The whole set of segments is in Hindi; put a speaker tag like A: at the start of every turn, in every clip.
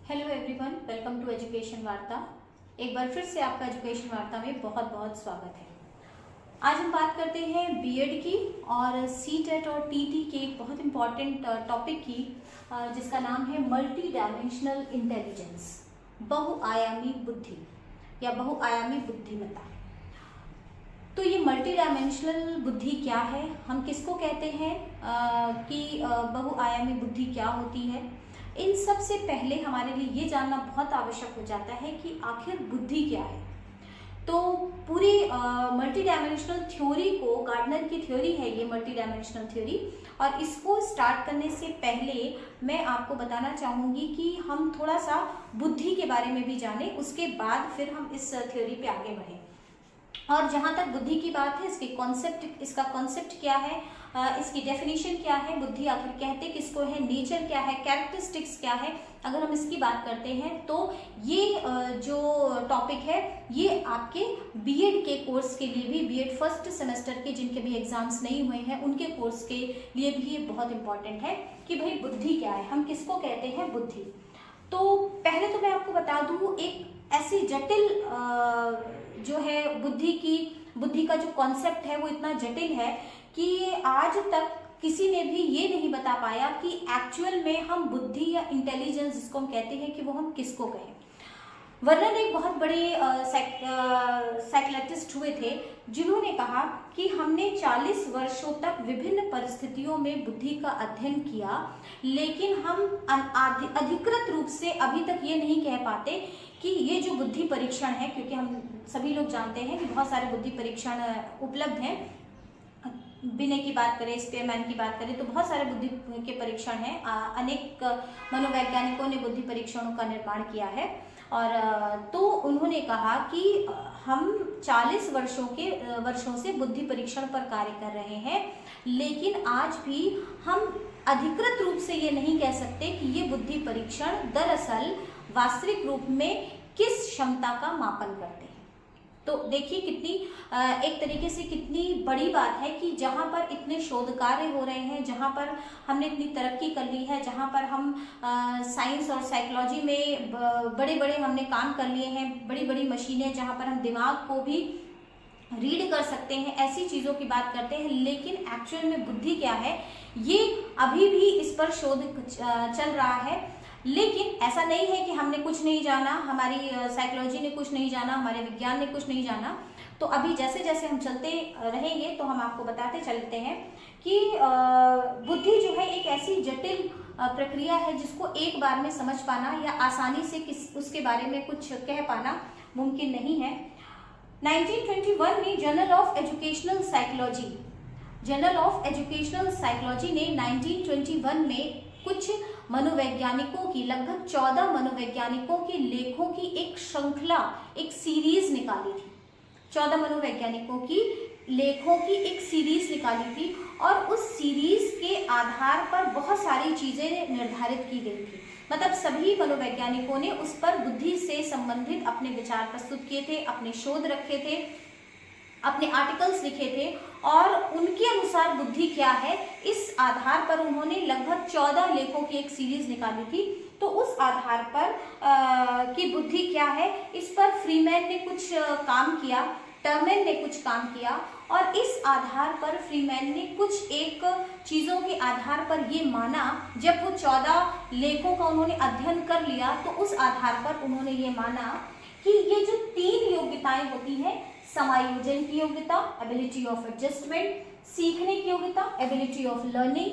A: Hello everyone, welcome to education Varta. एक बार फिर से आपका एजुकेशन वार्ता में बहुत बहुत स्वागत है। आज हम बात करते हैं बीएड की और सीटेट और टीटी के एक बहुत इम्पॉर्टेंट टॉपिक की, जिसका नाम है मल्टी डायमेंशनल इंटेलिजेंस, बहुआयामी बुद्धि या बहुआयामी बुद्धिमत्ता। तो ये मल्टी डायमेंशनल बुद्धि क्या है, हम किसको कहते हैं, कि बहुआयामी बुद्धि क्या होती है। इन सब से पहले हमारे लिए ये जानना बहुत आवश्यक हो जाता है कि आखिर बुद्धि क्या है। तो पूरी मल्टी डायमेंशनल थ्योरी को, गार्डनर की थ्योरी है ये मल्टी डायमेंशनल थ्योरी, और इसको स्टार्ट करने से पहले मैं आपको बताना चाहूँगी कि हम थोड़ा सा बुद्धि के बारे में भी जानें, उसके बाद फिर हम इस थ्योरी पे आगे बढ़ें। और जहाँ तक बुद्धि की बात है, इसका कॉन्सेप्ट क्या है, इसकी डेफिनेशन क्या है, बुद्धि आखिर कहते किसको है, नेचर क्या है, कैरेक्टरिस्टिक्स क्या है, अगर हम इसकी बात करते हैं तो ये जो टॉपिक है ये आपके बीएड के कोर्स के लिए भी, बीएड फर्स्ट सेमेस्टर के जिनके भी एग्जाम्स नहीं हुए हैं उनके कोर्स के लिए भी ये बहुत इंपॉर्टेंट है कि भाई बुद्धि क्या है, हम किसको कहते हैं बुद्धि। तो पहले तो मैं आपको बता दूँ, एक ऐसी जटिल जो है बुद्धि का जो कॉन्सेप्ट है वो इतना जटिल है कि आज तक किसी ने भी ये नहीं बता पाया कि एक्चुअल में हम बुद्धि या इंटेलिजेंस जिसको हम कहते हैं कि वो हम किसको कहें। वर्नर एक बहुत बड़े साइकोलॉजिस्ट हुए थे जिन्होंने कहा कि हमने 40 वर्षों तक विभिन्न परिस्थितियों में बुद्धि का अध्ययन किया, लेकिन हम अधिकृत रूप से अभी तक ये नहीं कह पाते कि ये जो बुद्धि परीक्षण है, क्योंकि हम सभी लोग जानते हैं कि बहुत सारे बुद्धि परीक्षण उपलब्ध हैं। बिने की बात करें, स्पेयरमैन की बात करें तो बहुत सारे बुद्धि के परीक्षण हैं। अनेक मनोवैज्ञानिकों ने बुद्धि परीक्षणों का निर्माण किया है। और तो उन्होंने कहा कि हम 40 वर्षों से बुद्धि परीक्षण पर कार्य कर रहे हैं, लेकिन आज भी हम अधिकृत रूप से ये नहीं कह सकते कि ये बुद्धि परीक्षण दरअसल वास्तविक रूप में किस क्षमता का मापन करते हैं। तो देखिए कितनी एक तरीके से कितनी बड़ी बात है कि जहाँ पर इतने शोध कार्य हो रहे हैं, जहाँ पर हमने इतनी तरक्की कर ली है, जहाँ पर हम साइंस और साइकोलॉजी में बड़े बड़े हमने काम कर लिए हैं, बड़ी बड़ी मशीनें जहाँ पर हम दिमाग को भी रीड कर सकते हैं, ऐसी चीज़ों की बात करते हैं, लेकिन एक्चुअल में बुद्धि क्या है ये अभी भी इस पर शोध चल रहा है। लेकिन ऐसा नहीं है कि हमने कुछ नहीं जाना, हमारी साइकोलॉजी ने कुछ नहीं जाना, हमारे विज्ञान ने कुछ नहीं जाना। तो अभी जैसे जैसे हम चलते रहेंगे तो हम आपको बताते चलते हैं कि बुद्धि जो है एक ऐसी जटिल प्रक्रिया है जिसको एक बार में समझ पाना या आसानी से उसके बारे में कुछ कह पाना मुमकिन नहीं है। 1921 में जर्नल ऑफ एजुकेशनल साइकोलॉजी ने 1921 में कुछ मनोवैज्ञानिकों की, लगभग 14 मनोवैज्ञानिकों के लेखों की एक श्रृंखला, एक सीरीज निकाली थी। 14 मनोवैज्ञानिकों की लेखों की एक सीरीज निकाली थी और उस सीरीज के आधार पर बहुत सारी चीजें निर्धारित की गई थी। मतलब सभी मनोवैज्ञानिकों ने उस पर बुद्धि से संबंधित अपने विचार प्रस्तुत किए थे, अपने शोध रखे थे, अपने आर्टिकल्स लिखे थे और उनके अनुसार बुद्धि क्या है, इस आधार पर उन्होंने लगभग 14 लेखों की एक सीरीज निकाली थी। तो उस आधार पर कि बुद्धि क्या है, इस पर फ्रीमैन ने कुछ काम किया, टर्मेन ने कुछ काम किया, और इस आधार पर फ्रीमैन ने कुछ एक चीज़ों के आधार पर ये माना, जब वो 14 लेखों का उन्होंने अध्ययन कर लिया तो उस आधार पर उन्होंने ये माना कि ये जो 3 योग्यताएं होती हैं, समायोजन की योग्यता, एबिलिटी ऑफ एडजस्टमेंट, सीखने की योग्यता, एबिलिटी ऑफ लर्निंग,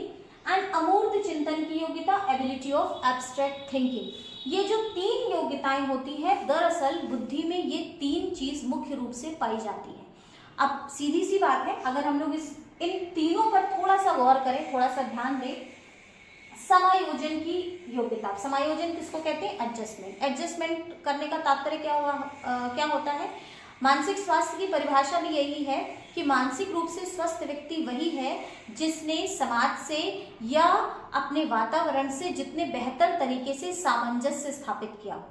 A: एंड अमूर्त चिंतन की योग्यता, एबिलिटी ऑफ एब्स्ट्रैक्ट थिंकिंग, ये जो 3 योग्यताएं होती है, दरअसल बुद्धि में ये 3 चीज मुख्य रूप से पाई जाती है। अब सीधी सी बात है, अगर हम लोग इन तीनों पर थोड़ा सा गौर करें, थोड़ा सा ध्यान दें। समायोजन की योग्यता, समायोजन किसको कहते हैं, एडजस्टमेंट करने का तात्पर्य क्या होता है। मानसिक स्वास्थ्य की परिभाषा भी यही है कि मानसिक रूप से स्वस्थ व्यक्ति वही है जिसने समाज से या अपने वातावरण से जितने बेहतर तरीके से सामंजस्य स्थापित किया हो।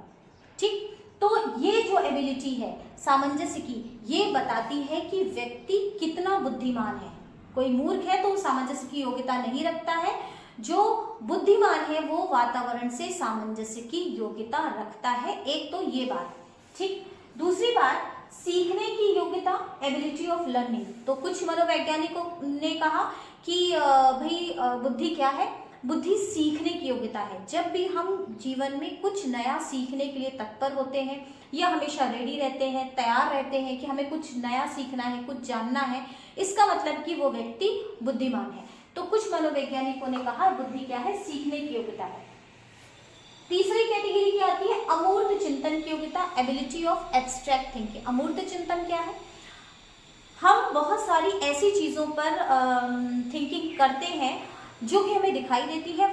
A: ठीक, तो ये जो एबिलिटी है सामंजस्य की, ये बताती है कि व्यक्ति कितना बुद्धिमान है। कोई मूर्ख है तो सामंजस्य की योग्यता नहीं रखता है, जो बुद्धिमान है वो वातावरण से सामंजस्य की योग्यता रखता है। एक तो ये बात, ठीक। दूसरी बात, सीखने की योग्यता, एबिलिटी ऑफ लर्निंग। तो कुछ मनोवैज्ञानिकों ने कहा कि भाई बुद्धि क्या है, बुद्धि सीखने की योग्यता है। जब भी हम जीवन में कुछ नया सीखने के लिए तत्पर होते हैं या हमेशा रेडी रहते हैं, तैयार रहते हैं कि हमें कुछ नया सीखना है, कुछ जानना है, इसका मतलब कि वो व्यक्ति बुद्धिमान है। तो कुछ मनोवैज्ञानिकों ने कहा बुद्धि क्या है, सीखने की योग्यता है। तीसरी कैटेगरी क्या आती है, अमूर्त चिंतन की योग्यता, एबिलिटी ऑफ एब्स्ट्रैक्ट थिंकिंग। अमूर्त चिंतन क्या है, हम बहुत सारी ऐसी चीजों पर थिंकिंग करते हैं जो कि हमें दिखाई देती है।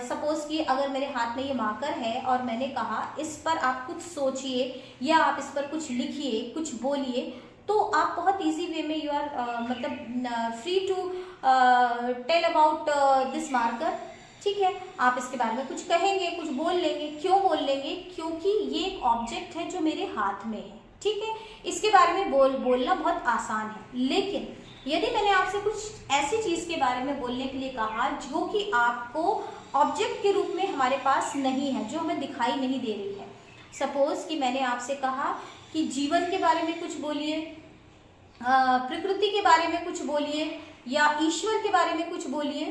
A: सपोज कि अगर मेरे हाथ में ये मार्कर है और मैंने कहा इस पर आप कुछ सोचिए या आप इस पर कुछ लिखिए, कुछ बोलिए, तो आप बहुत इजी वे में यू आर मतलब free to tell about this marker, ठीक है। आप इसके बारे में कुछ कहेंगे, कुछ बोल लेंगे। क्यों बोल लेंगे, क्योंकि ये एक ऑब्जेक्ट है जो मेरे हाथ में है, ठीक है। इसके बारे में बोलना बहुत आसान है। लेकिन यदि मैंने आपसे कुछ ऐसी चीज के बारे में बोलने के लिए कहा जो कि आपको ऑब्जेक्ट के रूप में हमारे पास नहीं है, जो हमें दिखाई नहीं दे रही है। सपोज कि मैंने आपसे कहा कि जीवन के बारे में कुछ बोलिए, प्रकृति के बारे में कुछ बोलिए या ईश्वर के बारे में कुछ बोलिए,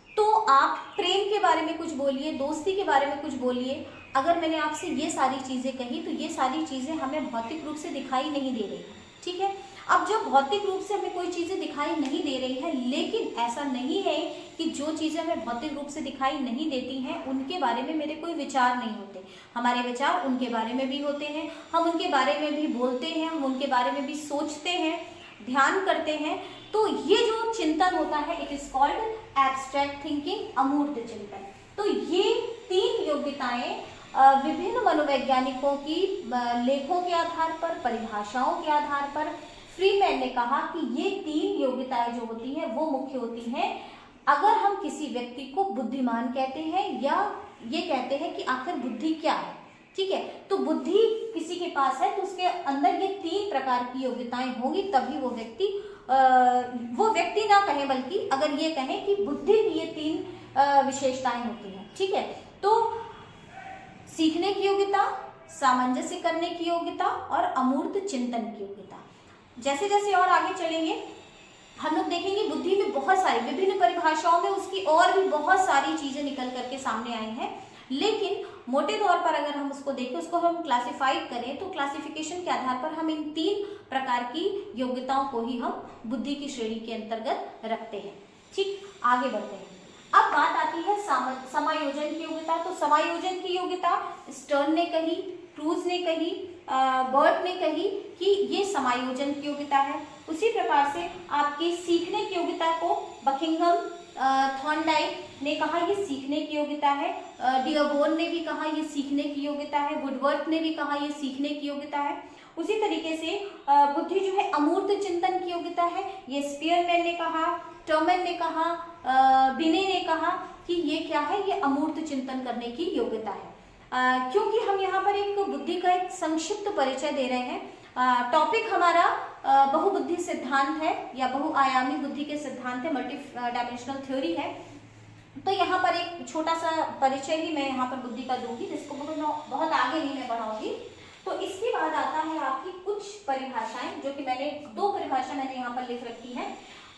A: तो आप प्रेम के बारे में कुछ बोलिए, दोस्ती के बारे में कुछ बोलिए। अगर मैंने आपसे ये सारी चीजें कही तो ये सारी चीजें हमें भौतिक रूप से दिखाई नहीं दे रही है, ठीक है। अब जब भौतिक रूप से हमें कोई चीजें दिखाई नहीं दे रही है, लेकिन ऐसा नहीं है कि जो चीजें हमें भौतिक रूप से दिखाई नहीं देती हैं उनके बारे में मेरे कोई विचार नहीं होते। हमारे विचार उनके बारे में भी होते हैं, हम उनके बारे में भी बोलते हैं, हम उनके बारे में भी सोचते हैं, ध्यान करते हैं। तो ये जो चिंतन होता है it is called abstract thinking, अमूर्त चिंतन। तो ये तीन योग्यताएं विभिन्न मनोवैज्ञानिकों की लेखों के आधार पर, परिभाषाओं के आधार पर फ्रीमैन ने कहा कि ये तीन योग्यताएं जो होती हैं वो मुख्य होती हैं अगर हम किसी व्यक्ति को बुद्धिमान कहते हैं या ये कहते हैं कि आखिर बुद्धि क्या है, ठीक है। तो बुद्धि किसी के पास है तो उसके अंदर ये तीन प्रकार की योग्यताएं होंगी, तभी वो व्यक्ति ना कहें बल्कि अगर ये कहें कि बुद्धि की ये तीन विशेषताएं होती हैं, ठीक है। तो सीखने की योग्यता, सामंजस्य करने की योग्यता और अमूर्त चिंतन की योग्यता। जैसे जैसे और आगे चलेंगे हम लोग देखेंगे बुद्धि में बहुत सारी विभिन्न परिभाषाओं में उसकी और भी बहुत सारी चीजें निकल करके सामने आई हैं। लेकिन मोटे तौर पर अगर हम उसको देखें, उसको हम क्लासिफाइड करें तो क्लासिफिकेशन के आधार पर हम इन तीन प्रकार की योग्यताओं को ही हम बुद्धि की श्रेणी के अंतर्गत रखते हैं, ठीक। आगे बढ़ते हैं। अब बात आती है समायोजन की योग्यता। तो समायोजन की योग्यता स्टर्न ने कही, क्रूज ने कही, बर्ट ने कही कि ये समायोजन की योग्यता है। उसी प्रकार से आपकी सीखने की योग्यता को बकिंघम, थॉर्नडाइक ने कहा ये सीखने की योग्यता है, डियरबोर्न ने भी कहा ये सीखने की योग्यता है, वुडवर्थ ने भी कहा ये सीखने की योग्यता है। उसी तरीके से बुद्धि जो है अमूर्त चिंतन की योग्यता है, ये स्पियरमैन ने कहा, टर्मन ने कहा, बिने ने कहा कि ये क्या है, ये अमूर्त चिंतन करने की योग्यता है। क्योंकि हम यहाँ पर एक बुद्धि का एक संक्षिप्त परिचय दे रहे हैं। टॉपिक हमारा बहुबुद्धि सिद्धांत है या बहुआयामी बुद्धि के सिद्धांत है, मल्टी डायमेंशनल थ्योरी है। तो यहाँ पर एक छोटा सा परिचय ही मैं यहाँ पर बुद्धि का दूंगी, जिसको बहुत आगे नहीं मैं बढ़ाऊंगी। तो इसके बाद आता है आपकी कुछ परिभाषाएं, जो कि मैंने दो परिभाषा मैंने यहाँ पर लिख रखी है।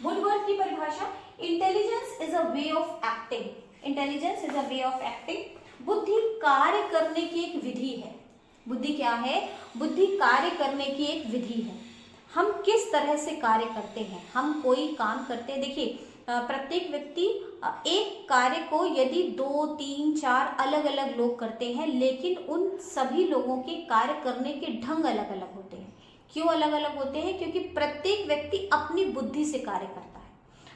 A: वुडवर्थ की परिभाषा, intelligence is a way of acting. Intelligence is a way of acting. बुद्धि कार्य करने की एक विधि है। बुद्धि क्या है? बुद्धि कार्य करने की एक विधि है। हम किस तरह से कार्य करते हैं, हम कोई काम करते हैं। देखिए प्रत्येक व्यक्ति एक कार्य को यदि 2, 3, 4 अलग अलग लोग करते हैं, लेकिन उन सभी लोगों के कार्य करने के ढंग अलग अलग होते हैं। क्यों अलग अलग होते हैं? क्योंकि प्रत्येक व्यक्ति अपनी बुद्धि से कार्य करता है,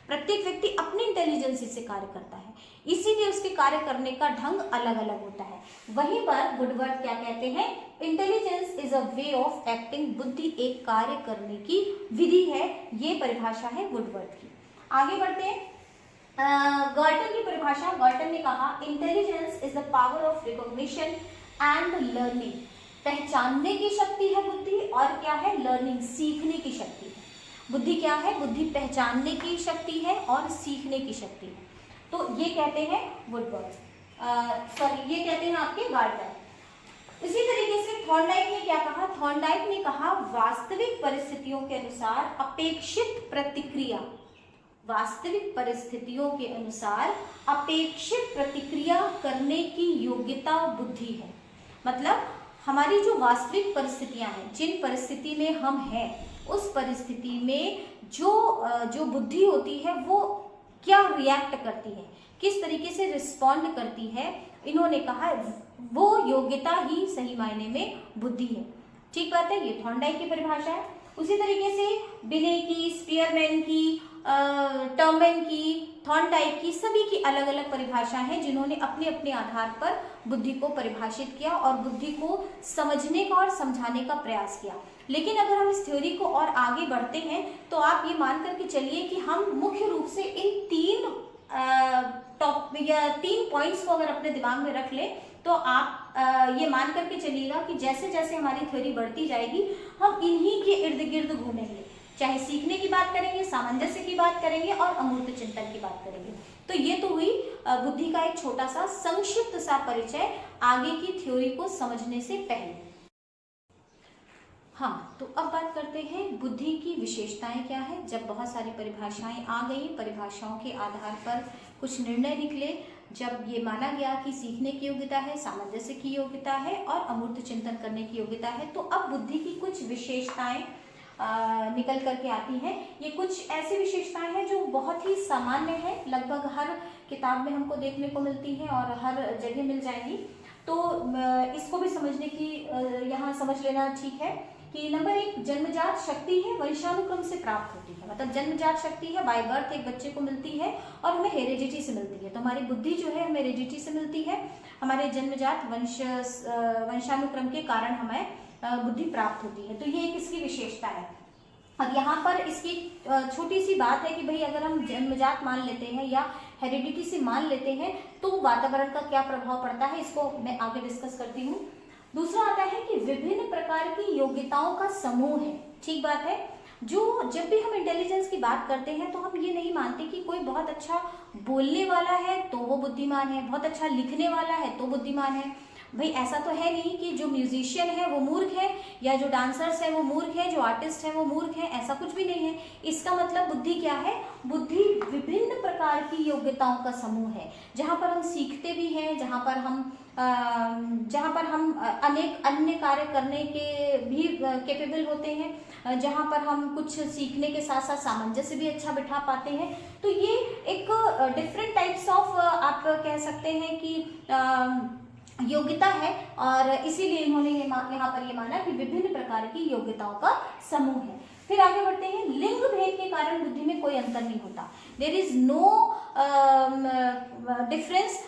A: प्रत्येक व्यक्ति अपनी इंटेलिजेंस से कार्य करता है, इसीलिए उसके कार्य करने का ढंग अलग अलग होता है। वहीं पर वुडवर्थ क्या कहते हैं? Intelligence is a way of acting. बुद्धि एक कार्य करने की विधि है, ये परिभाषा है वुडवर्थ की। आगे बढ़ते हैं। गर्टन की परिभाषा। गर्टन ने कहा intelligence is the power of recognition and learning. पहचानने की शक्ति है बुद्धि, और क्या है? लर्निंग, सीखने की शक्ति है। बुद्धि क्या है? बुद्धि पहचानने की शक्ति है और सीखने की शक्ति है। तो ये कहते हैं वुडवर्ड, सॉरी ये कहते हैं आपके गार्डनर। इसी तरीके से थॉर्नडाइक ने क्या कहा, थॉर्नडाइक ने कहा वास्तविक परिस्थितियों के अनुसार अपेक्षित प्रतिक्रिया, वास्तविक परिस्थितियों के अनुसार अपेक्षित प्रतिक्रिया करने की योग्यता बुद्धि है। मतलब हमारी जो वास्तविक परिस्थितियां हैं, जिन परिस्थिति में हम हैं, उस परिस्थिति में जो बुद्धि होती है वो क्या रिएक्ट करती है, किस तरीके से रिस्पॉन्ड करती है, इन्होंने कहा वो योग्यता ही सही मायने में बुद्धि है। ठीक बात है, ये थॉर्नडाइक की परिभाषा है। उसी तरीके से बिने की, स्पीयरमैन की, टर्मेन की, थॉर्नडाइक की, सभी की अलग अलग परिभाषा है, जिन्होंने अपने अपने आधार पर बुद्धि को परिभाषित किया और बुद्धि को समझने का और समझाने का प्रयास किया। लेकिन अगर हम इस थ्योरी को और आगे बढ़ते हैं तो आप ये मान करके चलिए कि हम मुख्य रूप से इन तीन पॉइंट्स को अगर अपने दिमाग में रख लें तो आप ये मान करके चलिएगा कि जैसे जैसे हमारी थ्योरी बढ़ती जाएगी हम इन्हीं के इर्द गिर्द घूमेंगे, चाहे सीखने की बात करेंगे, सामंजस्य की बात करेंगे और अमूर्त चिंतन की बात करेंगे। तो ये तो हुई बुद्धि का एक छोटा सा संक्षिप्त सा परिचय आगे की थ्योरी को समझने से पहले। हाँ, तो अब बात करते हैं बुद्धि की विशेषताएं क्या है। जब बहुत सारी परिभाषाएं आ गई, परिभाषाओं के आधार पर कुछ निर्णय निकले, जब ये माना गया कि सीखने की योग्यता है, सामंजस्य की योग्यता है और अमूर्त चिंतन करने की योग्यता है, तो अब बुद्धि की कुछ विशेषताएं निकल करके आती हैं। ये कुछ ऐसी विशेषताएं हैं जो बहुत ही सामान्य है, लगभग हर किताब में हमको देखने को मिलती है और हर जगह मिल जाएंगी। तो इसको भी समझने की यहाँ समझ लेना ठीक है कि नंबर 1, जन्मजात शक्ति है, वंशानुक्रम से प्राप्त होती है। मतलब जन्मजात शक्ति है, बाय बर्थ एक बच्चे को मिलती है और हमें हेरिडिटी से मिलती है। तो हमारी बुद्धि जो है हमें हेरिडिटी से मिलती है, हमारे जन्मजात वंशानुक्रम के कारण हमें बुद्धि प्राप्त होती है। तो ये एक इसकी विशेषता है। अब यहाँ पर इसकी छोटी सी बात है कि भाई अगर हम जन्मजात मान लेते हैं या हेरिडिटी से मान लेते हैं तो वातावरण का क्या प्रभाव पड़ता है, इसको मैं आगे डिस्कस करती हूँ। दूसरा आता है कि विभिन्न प्रकार की योग्यताओं का समूह है। ठीक बात है, जो जब भी हम इंटेलिजेंस की बात करते हैं तो हम ये नहीं मानते कि कोई बहुत अच्छा बोलने वाला है तो वो बुद्धिमान है, बहुत अच्छा लिखने वाला है तो बुद्धिमान है। भाई ऐसा तो है नहीं कि जो म्यूजिशियन है वो मूर्ख है या जो डांसर्स है वो मूर्ख है, जो आर्टिस्ट है वो मूर्ख है, ऐसा कुछ भी नहीं है। इसका मतलब बुद्धि क्या है, बुद्धि विभिन्न प्रकार की योग्यताओं का समूह है, जहाँ पर हम सीखते भी हैं, जहाँ पर हम अनेक अन्य कार्य करने के भी कैपेबल होते हैं, जहाँ पर हम कुछ सीखने के साथ साथ सामंजस्य भी अच्छा बिठा पाते हैं। तो ये एक डिफरेंट टाइप्स ऑफ आप कह सकते हैं कि योग्यता है और इसीलिए इन्होंने यहाँ पर ये माना कि विभिन्न प्रकार की योग्यताओं का समूह है। फिर आगे बढ़ते हैं, लिंग भेद के कारण बुद्धि में कोई अंतर नहीं होता। There is no difference.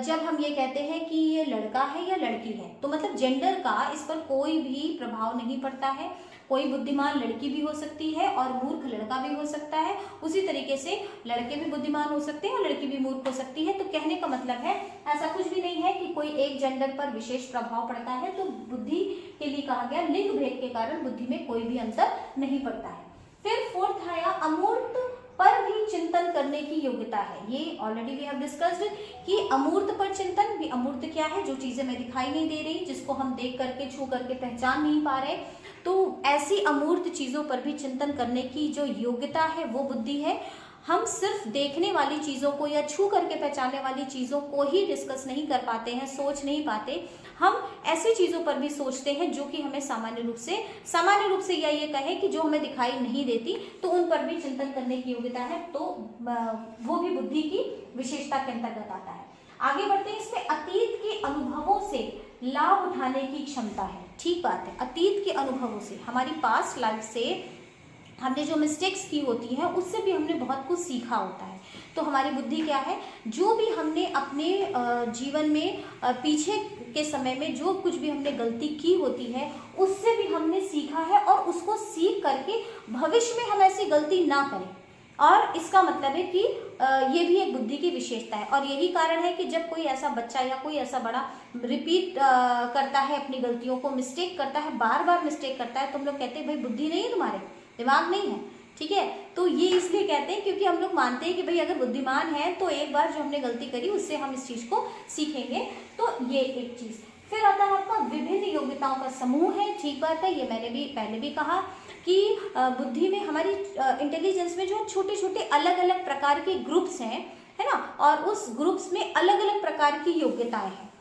A: जब हम ये कहते हैं कि ये लड़का है या लड़की है तो मतलब जेंडर का इस पर कोई भी प्रभाव नहीं पड़ता है। कोई बुद्धिमान लड़की भी हो सकती है और मूर्ख लड़का भी हो सकता है। उसी तरीके से लड़के भी बुद्धिमान हो सकते हैं और लड़की भी मूर्ख हो सकती है। तो कहने का मतलब है ऐसा कुछ भी नहीं है कि कोई एक जेंडर पर विशेष प्रभाव पड़ता है। तो बुद्धि के लिए कहा गया लिंग भेद के कारण बुद्धि में कोई भी अंतर नहीं पड़ता है। फिर फोर्थ आया अमूर्त पर भी चिंतन करने की योग्यता है। ये ऑलरेडी वी हैव डिस्कस्ड कि अमूर्त पर चिंतन भी, अमूर्त क्या है, जो चीजें हमें दिखाई नहीं दे रही, जिसको हम देख करके छू करके पहचान नहीं पा रहे, तो ऐसी अमूर्त चीजों पर भी चिंतन करने की जो योग्यता है वो बुद्धि है। हम सिर्फ देखने वाली चीजों को या छू करके पहचानने वाली चीजों को ही डिस्कस नहीं कर पाते हैं, सोच नहीं पाते, हम ऐसी चीजों पर भी सोचते हैं जो कि हमें सामान्य रूप से या ये कहें कि जो हमें दिखाई नहीं देती, तो उन पर भी चिंतन करने की योग्यता है। तो वो भी बुद्धि की विशेषता के अंतर्गत आता है। आगे बढ़ते हैं, इसमें अतीत के अनुभवों से लाभ उठाने की क्षमता है। ठीक बात है, अतीत के अनुभवों से, हमारी पास्ट लाइफ से हमने जो मिस्टेक्स की होती हैं उससे भी हमने बहुत कुछ सीखा होता है। तो हमारी बुद्धि क्या है, जो भी हमने अपने जीवन में पीछे के समय में जो कुछ भी हमने गलती की होती है उससे भी हमने सीखा है और उसको सीख करके भविष्य में हम ऐसी गलती ना करें। और इसका मतलब है कि ये भी एक बुद्धि की विशेषता है। और यही कारण है कि जब कोई ऐसा बच्चा या कोई ऐसा बड़ा रिपीट करता है अपनी गलतियों को, मिस्टेक करता है, बार बार मिस्टेक करता है, तो हम लोग कहते हैं भाई बुद्धि नहीं है, तुम्हारे दिमाग नहीं है। ठीक है। तो ये इसलिए कहते हैं क्योंकि हम लोग मानते हैं कि भाई अगर बुद्धिमान है तो एक बार जो हमने गलती करी उससे हम इस चीज को सीखेंगे। तो ये एक चीज। फिर आता है आपका विभिन्न योग्यताओं का समूह है। ठीक बात है, ये मैंने भी पहले भी कहा कि बुद्धि में हमारी इंटेलिजेंस में जो छोटे छोटे अलग अलग प्रकार के ग्रुप्स हैं, है ना, और उस ग्रुप्स में अलग अलग प्रकार की योग्यताएं हैं।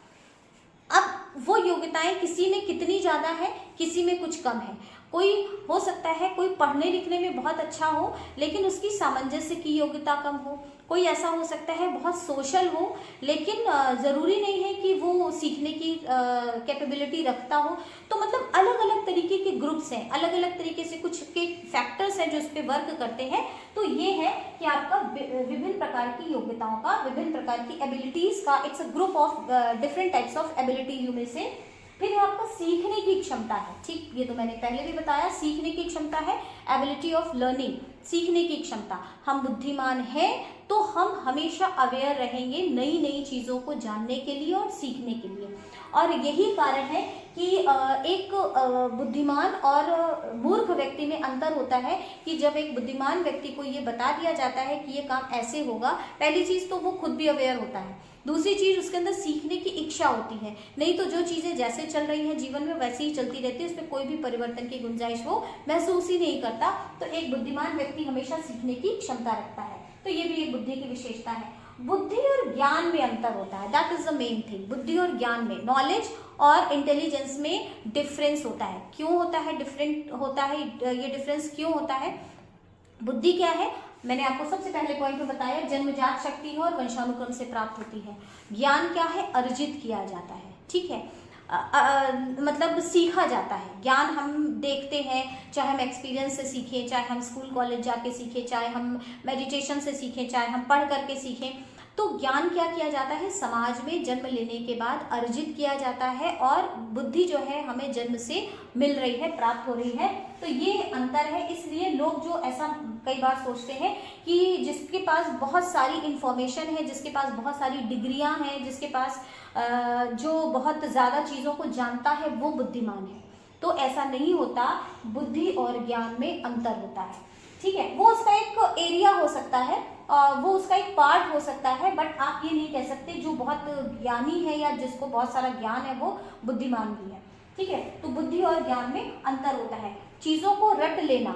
A: अब वो योग्यताएं किसी में कितनी ज्यादा है, किसी में कुछ कम है। कोई हो सकता है कोई पढ़ने लिखने में बहुत अच्छा हो लेकिन उसकी सामंजस्य की योग्यता कम हो। कोई ऐसा हो सकता है बहुत सोशल हो लेकिन जरूरी नहीं है कि वो सीखने की कैपेबिलिटी रखता हो। तो मतलब अलग अलग तरीके के ग्रुप्स हैं, अलग अलग तरीके से कुछ के फैक्टर्स हैं जो इस पे वर्क करते हैं। तो ये है कि आपका विभिन्न प्रकार की योग्यताओं का, विभिन्न प्रकार की एबिलिटीज का, it's a group of different types of ability you में से। फिर आपका सीखने की क्षमता है। ठीक, ये तो मैंने पहले भी बताया, सीखने की क्षमता है, एबिलिटी ऑफ लर्निंग, सीखने की क्षमता। हम बुद्धिमान हैं तो हम हमेशा अवेयर रहेंगे नई नई चीज़ों को जानने के लिए और सीखने के लिए। और यही कारण है कि एक बुद्धिमान और मूर्ख व्यक्ति में अंतर होता है कि जब एक बुद्धिमान व्यक्ति को ये बता दिया जाता है कि ये काम ऐसे होगा, पहली चीज़ तो वो खुद भी अवेयर होता है, दूसरी चीज उसके अंदर सीखने की इच्छा होती है। नहीं तो जो चीजें जैसे चल रही हैं जीवन में वैसे ही चलती रहती है, उसमें कोई भी परिवर्तन की गुंजाइश वो महसूस ही नहीं करता। तो एक बुद्धिमान व्यक्ति हमेशा सीखने की क्षमता रखता है। तो ये भी एक बुद्धि की विशेषता है। बुद्धि और ज्ञान में अंतर होता है, that is the main thing. बुद्धि और ज्ञान में, नॉलेज और इंटेलिजेंस में डिफरेंस होता है। क्यों होता है डिफरेंट होता है, ये डिफरेंस क्यों होता है? बुद्धि क्या है, मैंने आपको सबसे पहले पॉइंट में बताया, जन्मजात शक्ति है और वंशानुक्रम से प्राप्त होती है। ज्ञान क्या है, अर्जित किया जाता है। ठीक है, मतलब सीखा जाता है। ज्ञान हम देखते हैं, चाहे हम एक्सपीरियंस से सीखें, चाहे हम स्कूल कॉलेज जाके सीखें, चाहे हम मेडिटेशन से सीखें, चाहे हम पढ़ करके सीखें। तो ज्ञान क्या किया जाता है, समाज में जन्म लेने के बाद अर्जित किया जाता है, और बुद्धि जो है हमें जन्म से मिल रही है, प्राप्त हो रही है। तो ये अंतर है। इसलिए लोग जो ऐसा कई बार सोचते हैं कि जिसके पास बहुत सारी इंफॉर्मेशन है, जिसके पास बहुत सारी डिग्रियां हैं, जिसके पास जो बहुत ज़्यादा चीज़ों को जानता है वो बुद्धिमान है। तो ऐसा नहीं होता, बुद्धि और ज्ञान में अंतर होता है। ठीक है, वो उसका एक एरिया हो सकता है, वो उसका एक पार्ट हो सकता है, बट आप ये नहीं कह सकते जो बहुत ज्ञानी है या जिसको बहुत सारा ज्ञान है वो बुद्धिमान भी है। ठीक है, तो बुद्धि और ज्ञान में अंतर होता है। चीज़ों को रट लेना,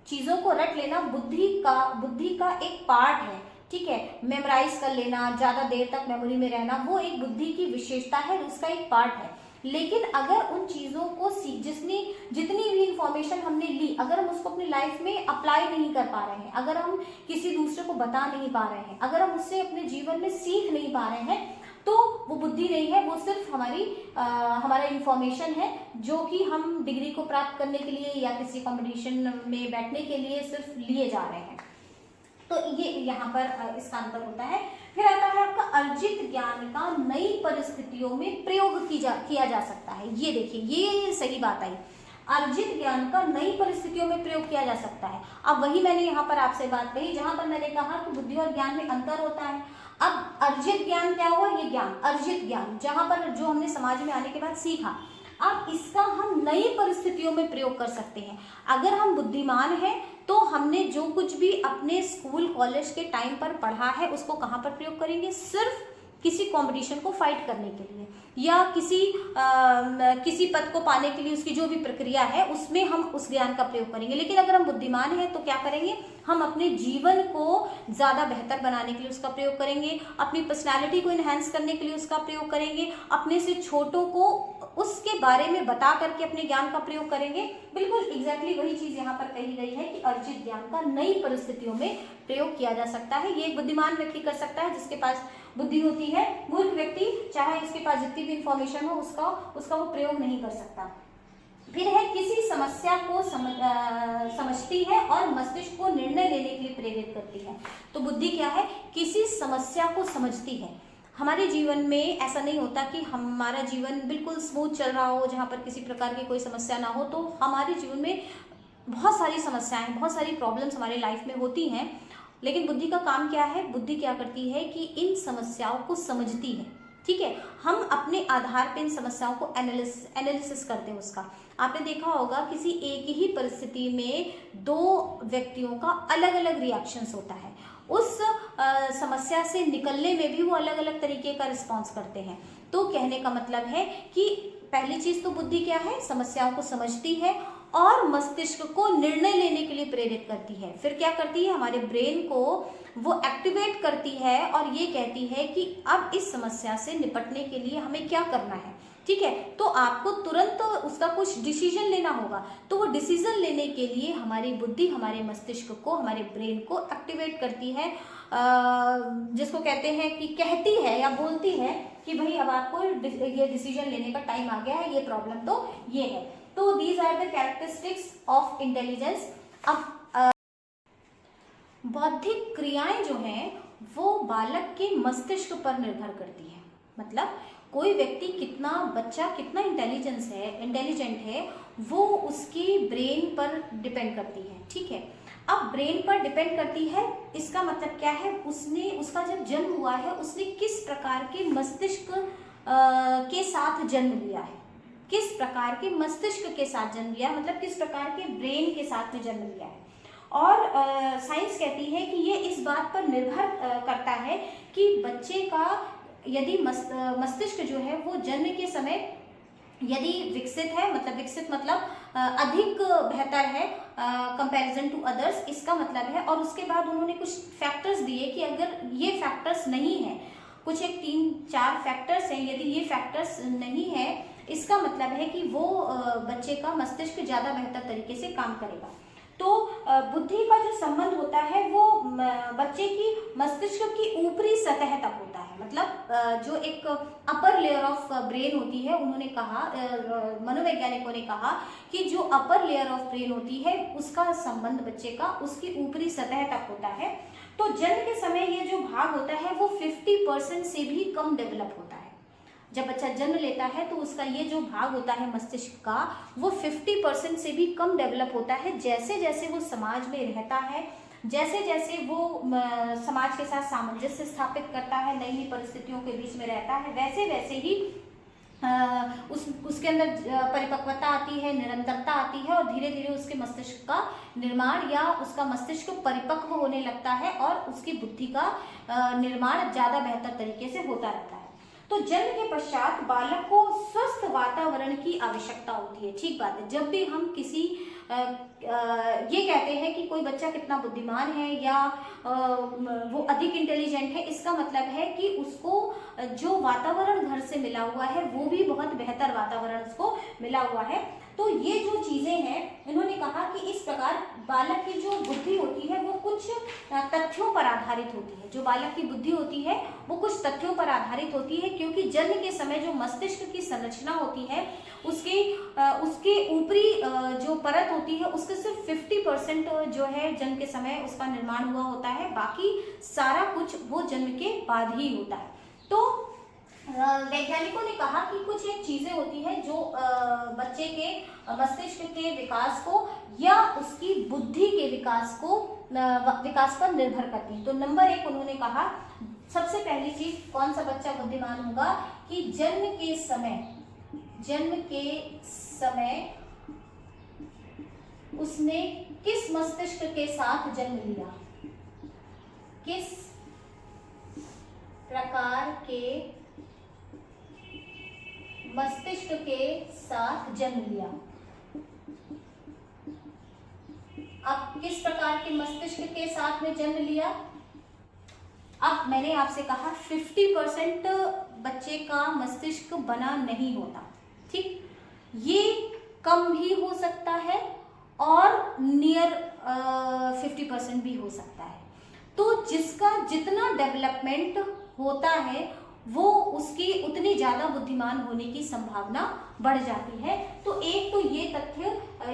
A: चीज़ों को रट लेना बुद्धि का एक पार्ट है। ठीक है, मेमोराइज कर लेना, ज़्यादा देर तक मेमोरी में रहना, वो एक बुद्धि की विशेषता है, उसका एक पार्ट है। लेकिन अगर उन चीज़ों को जितनी भी इंफॉर्मेशन हमने ली, अगर हम उसको अपनी लाइफ में अप्लाई नहीं कर पा रहे हैं, अगर हम किसी दूसरे को बता नहीं पा रहे हैं, अगर हम उससे अपने जीवन में सीख नहीं पा रहे हैं, तो वो बुद्धि नहीं है, वो सिर्फ हमारा इंफॉर्मेशन है जो कि हम डिग्री को प्राप्त करने के लिए या किसी कंपटीशन में बैठने के लिए सिर्फ लिए जा रहे हैं। तो ये यहाँ पर इसका अंतर होता है। फिर आता है आपका अर्जित ज्ञान का नई परिस्थितियों में प्रयोग किया जा सकता है। ये देखिए, ये सही बात आई, अर्जित ज्ञान का नई परिस्थितियों में प्रयोग किया जा सकता है। अब वही मैंने यहाँ पर आपसे बात कही जहां पर मैंने कहा कि बुद्धि और ज्ञान में अंतर होता है। अब अर्जित ज्ञान क्या हुआ, ये ज्ञान, अर्जित ज्ञान जहां पर जो हमने समाज में आने के बाद सीखा, अब इसका हम नई परिस्थितियों में प्रयोग कर सकते हैं। अगर हम बुद्धिमान हैं तो हमने जो कुछ भी अपने स्कूल कॉलेज के टाइम पर पढ़ा है उसको कहाँ पर प्रयोग करेंगे, सिर्फ किसी कंपटीशन को फाइट करने के लिए या किसी पद को पाने के लिए उसकी जो भी प्रक्रिया है उसमें हम उस ज्ञान का प्रयोग करेंगे। लेकिन अगर हम बुद्धिमान हैं तो क्या करेंगे, हम अपने जीवन को ज़्यादा बेहतर बनाने के लिए उसका प्रयोग करेंगे, अपनी पर्सनालिटी को इन्हेंस करने के लिए उसका प्रयोग करेंगे, अपने से छोटों को उसके बारे में बता करके अपने ज्ञान का प्रयोग करेंगे। बिल्कुल एग्जैक्टली वही चीज यहाँ पर कही गई है कि अर्जित ज्ञान का नई परिस्थितियों में प्रयोग किया जा सकता है। ये एक बुद्धिमान व्यक्ति कर सकता है जिसके पास बुद्धि होती है। मूर्ख व्यक्ति चाहे उसके पास जितनी भी इंफॉर्मेशन हो उसका वो प्रयोग नहीं कर सकता। फिर है किसी समस्या को समझती है और मस्तिष्क को निर्णय लेने के लिए प्रेरित करती है। तो बुद्धि क्या है, किसी समस्या को समझती है। हमारे जीवन में ऐसा नहीं होता कि हमारा जीवन बिल्कुल स्मूथ चल रहा हो, जहाँ पर किसी प्रकार की कोई समस्या ना हो। तो हमारे जीवन में बहुत सारी समस्याएं, बहुत सारी प्रॉब्लम्स हमारे लाइफ में होती हैं। लेकिन बुद्धि का काम क्या है, बुद्धि क्या करती है कि इन समस्याओं को समझती है। ठीक है, हम अपने आधार पे इन समस्याओं को एनालिसिस करते हैं उसका। आपने देखा होगा किसी एक ही परिस्थिति में दो व्यक्तियों का अलग अलग रिएक्शंस होता है, उस समस्या से निकलने में भी वो अलग अलग तरीके का रिस्पॉन्स करते हैं। तो कहने का मतलब है कि पहली चीज तो बुद्धि क्या है, समस्याओं को समझती है और मस्तिष्क को निर्णय लेने के लिए प्रेरित करती है। फिर क्या करती है, हमारे ब्रेन को वो एक्टिवेट करती है और ये कहती है कि अब इस समस्या से निपटने के लिए हमें क्या करना है। ठीक है, तो आपको तुरंत उसका कुछ डिसीजन लेना होगा, तो वो डिसीजन लेने के लिए हमारी बुद्धि हमारे मस्तिष्क को, हमारे ब्रेन को एक्टिवेट करती है, जिसको कहते हैं कि कहती है या बोलती है कि भाई अब आपको ये डिसीजन लेने का टाइम आ गया है, ये प्रॉब्लम तो ये है। तो these are the characteristics of intelligence. अब बौद्धिक क्रियाएं जो हैं वो बालक के मस्तिष्क पर निर्भर करती है। मतलब कोई व्यक्ति बच्चा कितना इंटेलिजेंट है वो उसकी ब्रेन पर डिपेंड करती है। ठीक है, अब ब्रेन पर डिपेंड करती है, इसका मतलब क्या है, उसका जब जन्म हुआ है उसने किस प्रकार के मस्तिष्क के साथ जन्म लिया है, किस प्रकार के मस्तिष्क के साथ जन्म लिया, मतलब किस प्रकार के ब्रेन के साथ में जन्म लिया है। और साइंस कहती है कि ये इस बात पर निर्भर करता है कि बच्चे का यदि मस्तिष्क जो है वो जन्म के समय यदि विकसित है, मतलब अधिक बेहतर है कंपैरिजन टू अदर्स, इसका मतलब है। और उसके बाद उन्होंने कुछ फैक्टर्स दिए कि अगर ये फैक्टर्स नहीं है, कुछ एक 3-4 फैक्टर्स हैं, यदि ये फैक्टर्स नहीं है इसका मतलब है कि वो बच्चे का मस्तिष्क ज़्यादा बेहतर तरीके से काम करेगा। तो बुद्धि का जो संबंध होता है वो बच्चे की मस्तिष्क की ऊपरी सतह तक होता है। मतलब जो एक अपर लेयर ऑफ ब्रेन होती है, उन्होंने कहा, मनोवैज्ञानिकों ने कहा कि जो अपर लेयर ऑफ ब्रेन होती है उसका संबंध बच्चे का उसकी ऊपरी सतह तक होता है। तो जन्म के समय ये जो भाग होता है वो 50% से भी कम डेवलप होता है। जब बच्चा जन्म लेता है तो उसका ये जो भाग होता है मस्तिष्क का वो 50% से भी कम डेवलप होता है। जैसे जैसे वो समाज में रहता है, जैसे जैसे वो समाज के साथ सामंजस्य स्थापित करता है, नई नई परिस्थितियों के बीच में रहता है, वैसे वैसे ही उसके अंदर परिपक्वता आती है, निरंतरता आती है और धीरे धीरे उसके मस्तिष्क का निर्माण या उसका मस्तिष्क परिपक्व होने लगता है और उसकी बुद्धि का निर्माण ज़्यादा बेहतर तरीके से होता रहता है। तो जन्म के पश्चात बालक को स्वस्थ वातावरण की आवश्यकता होती है। ठीक बात है, जब भी हम किसी ये कहते हैं कि कोई बच्चा कितना बुद्धिमान है या वो अधिक इंटेलिजेंट है, इसका मतलब है कि उसको जो वातावरण घर से मिला हुआ है वो भी बहुत बेहतर वातावरण उसको मिला हुआ है। तो ये जो चीजें हैं, इन्होंने कहा कि इस प्रकार बालक की जो बुद्धि होती है वो कुछ तथ्यों पर आधारित होती है। जो बालक की बुद्धि होती है वो कुछ तथ्यों पर आधारित होती है, क्योंकि जन्म के समय जो मस्तिष्क की संरचना होती है उसके ऊपरी जो परत होती है उसके सिर्फ 50% जो है जन्म के समय उसका निर्माण हुआ होता है, बाकी सारा कुछ वो जन्म के बाद ही होता है। तो वैज्ञानिकों ने कहा कि कुछ एक चीजें होती हैं जो बच्चे के मस्तिष्क के विकास को या उसकी बुद्धि के विकास पर निर्भर करती हैं। तो नंबर 1 उन्होंने कहा, सबसे पहली चीज कौन सा बच्चा बुद्धिमान होगा कि जन्म के समय उसने किस मस्तिष्क के साथ जन्म लिया, किस प्रकार के मस्तिष्क के साथ जन्म लिया। अब किस प्रकार के मस्तिष्क के साथ में जन्म लिया, अब मैंने आपसे कहा 50% बच्चे का मस्तिष्क बना नहीं होता। ठीक, ये कम भी हो सकता है और नियर 50% भी हो सकता है। तो जिसका जितना डेवलपमेंट होता है वो उसकी उतनी ज्यादा बुद्धिमान होने की संभावना बढ़ जाती है। तो एक तो ये तथ्य,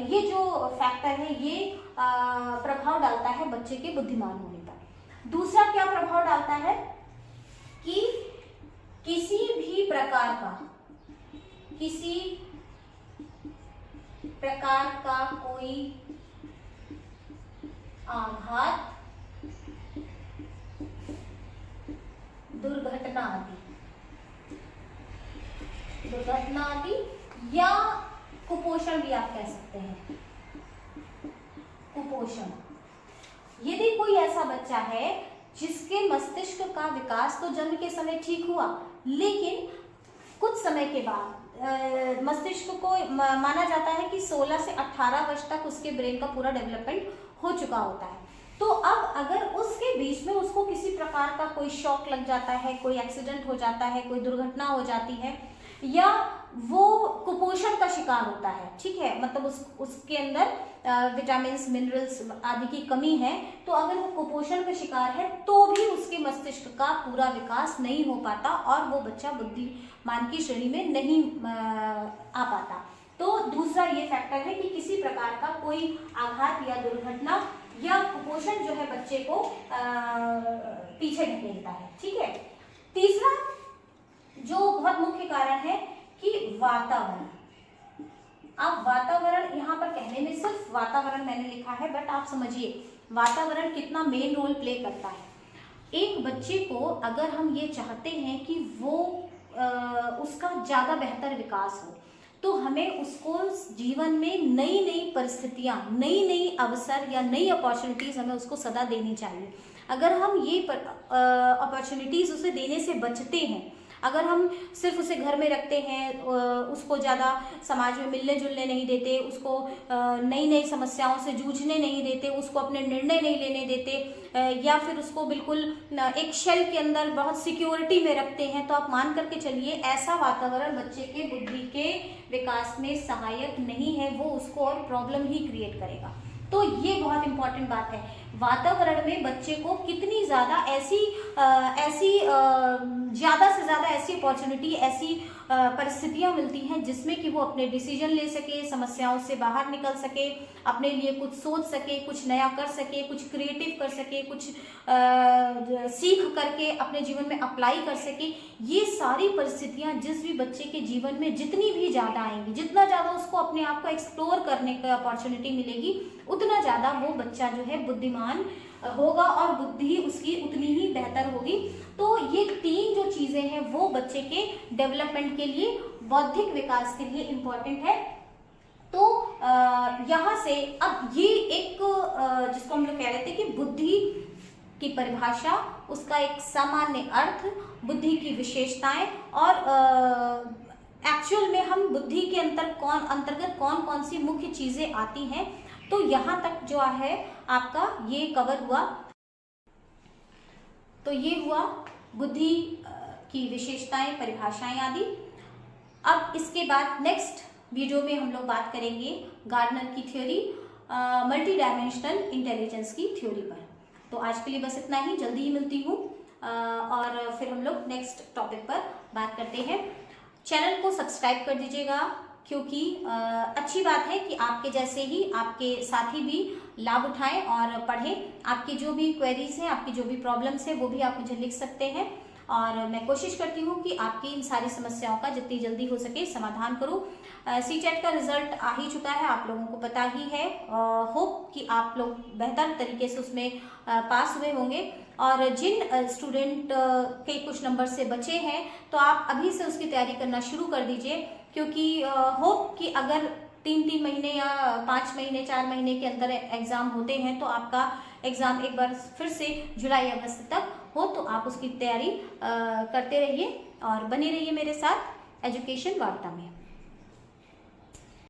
A: ये जो फैक्टर है ये प्रभाव डालता है बच्चे के बुद्धिमान होने पर। दूसरा क्या प्रभाव डालता है कि किसी भी प्रकार का कोई आघात, दुर्घटना आदि दुर्घटना आदि, या कुपोषण भी आप कह सकते हैं, कुपोषण। यदि कोई ऐसा बच्चा है जिसके मस्तिष्क का विकास तो जन्म के समय ठीक हुआ, लेकिन कुछ समय के बाद मस्तिष्क को माना जाता है कि 16 से 18 वर्ष तक उसके ब्रेन का पूरा डेवलपमेंट हो चुका होता है, तो अब अगर उसके बीच में उसको किसी प्रकार का कोई शॉक लग जाता है, कोई एक्सीडेंट हो जाता है, कोई दुर्घटना हो जाती है, या वो कुपोषण का शिकार होता है, ठीक है, मतलब उसके अंदर विटामिन मिनरल्स आदि की कमी है, तो अगर वो कुपोषण का शिकार है तो भी उसके मस्तिष्क का पूरा विकास नहीं हो पाता और वो बच्चा बुद्धिमान की श्रेणी में नहीं आ पाता। तो दूसरा ये फैक्टर है कि किसी प्रकार का कोई आघात या दुर्घटना या कुपोषण जो है बच्चे को पीछे ढकेलता है, ठीक है। तीसरा जो बहुत मुख्य कारण है कि वातावरण। आप वातावरण यहाँ पर कहने में सिर्फ वातावरण मैंने लिखा है, बट आप समझिए वातावरण कितना मेन रोल प्ले करता है। एक बच्चे को अगर हम ये चाहते हैं कि वो उसका ज़्यादा बेहतर विकास हो, तो हमें उसको जीवन में नई नई परिस्थितियाँ, नई नई अवसर या नई अपॉर्चुनिटीज़ हमें उसको सदा देनी चाहिए। अगर हम ये अपॉर्चुनिटीज़ उसे देने से बचते हैं, अगर हम सिर्फ उसे घर में रखते हैं, उसको ज़्यादा समाज में मिलने जुलने नहीं देते, उसको नई नई समस्याओं से जूझने नहीं देते, उसको अपने निर्णय नहीं लेने देते, या फिर उसको बिल्कुल एक शेल के अंदर बहुत सिक्योरिटी में रखते हैं, तो आप मान करके चलिए ऐसा वातावरण बच्चे के बुद्धि के विकास में सहायक नहीं है, वो उसको और प्रॉब्लम ही क्रिएट करेगा। तो ये बहुत इंपॉर्टेंट बात है, वातावरण में बच्चे को कितनी ज़्यादा ऐसी ज़्यादा से ज़्यादा ऐसी अपॉर्चुनिटी, ऐसी परिस्थितियाँ मिलती हैं जिसमें कि वो अपने डिसीजन ले सके, समस्याओं से बाहर निकल सके, अपने लिए कुछ सोच सके, कुछ नया कर सके, कुछ क्रिएटिव कर सके, कुछ सीख करके अपने जीवन में अप्लाई कर सके। ये सारी परिस्थितियाँ जिस भी बच्चे के जीवन में जितनी भी ज़्यादा आएंगी, जितना ज़्यादा उसको अपने आप को एक्सप्लोर करने का अपॉर्चुनिटी मिलेगी, उतना ज़्यादा वो बच्चा जो है बुद्धिमान होगा और बुद्धि उसकी उतनी ही बेहतर होगी। तो ये तीन जो चीज़ें हैं वो बच्चे के डेवलपमेंट के लिए, बौद्धिक विकास के लिए इम्पॉर्टेंट है। तो यहाँ से अब ये एक जिसको हम लोग कह रहे थे कि बुद्धि की परिभाषा, उसका एक सामान्य अर्थ, बुद्धि की विशेषताएं और एक्चुअल में हम बुद्धि के अंतर्गत कौन कौन सी मुख्य चीज़ें आती हैं, तो यहाँ तक जो है आपका ये कवर हुआ। तो ये हुआ बुद्धि की विशेषताएं, परिभाषाएं आदि। अब इसके बाद नेक्स्ट वीडियो में हम लोग बात करेंगे गार्डनर की थ्योरी, मल्टी डायमेंशनल इंटेलिजेंस की थ्योरी पर। तो आज के लिए बस इतना ही, जल्दी ही मिलती हूँ और फिर हम लोग नेक्स्ट टॉपिक पर बात करते हैं। चैनल को सब्सक्राइब कर दीजिएगा, क्योंकि अच्छी बात है कि आपके जैसे ही आपके साथी भी लाभ उठाएं और पढ़ें। आपकी जो भी क्वेरीज हैं, आपकी जो भी प्रॉब्लम्स हैं, वो भी आप मुझे लिख सकते हैं और मैं कोशिश करती हूँ कि आपकी इन सारी समस्याओं का जितनी जल्दी हो सके समाधान करूँ। CTET का रिजल्ट आ ही चुका है, आप लोगों को पता ही है। होप कि आप लोग बेहतर तरीके से उसमें पास हुए होंगे, और जिन स्टूडेंट के कुछ नंबर से बचे हैं तो आप अभी से उसकी तैयारी करना शुरू कर दीजिए, क्योंकि होप कि अगर 3 महीने या 5 महीने 4 महीने के अंदर एग्ज़ाम होते हैं तो आपका एग्ज़ाम एक बार फिर से जुलाई अगस्त तक हो, तो आप उसकी तैयारी करते रहिए और बने रहिए मेरे साथ एजुकेशन वार्ता में।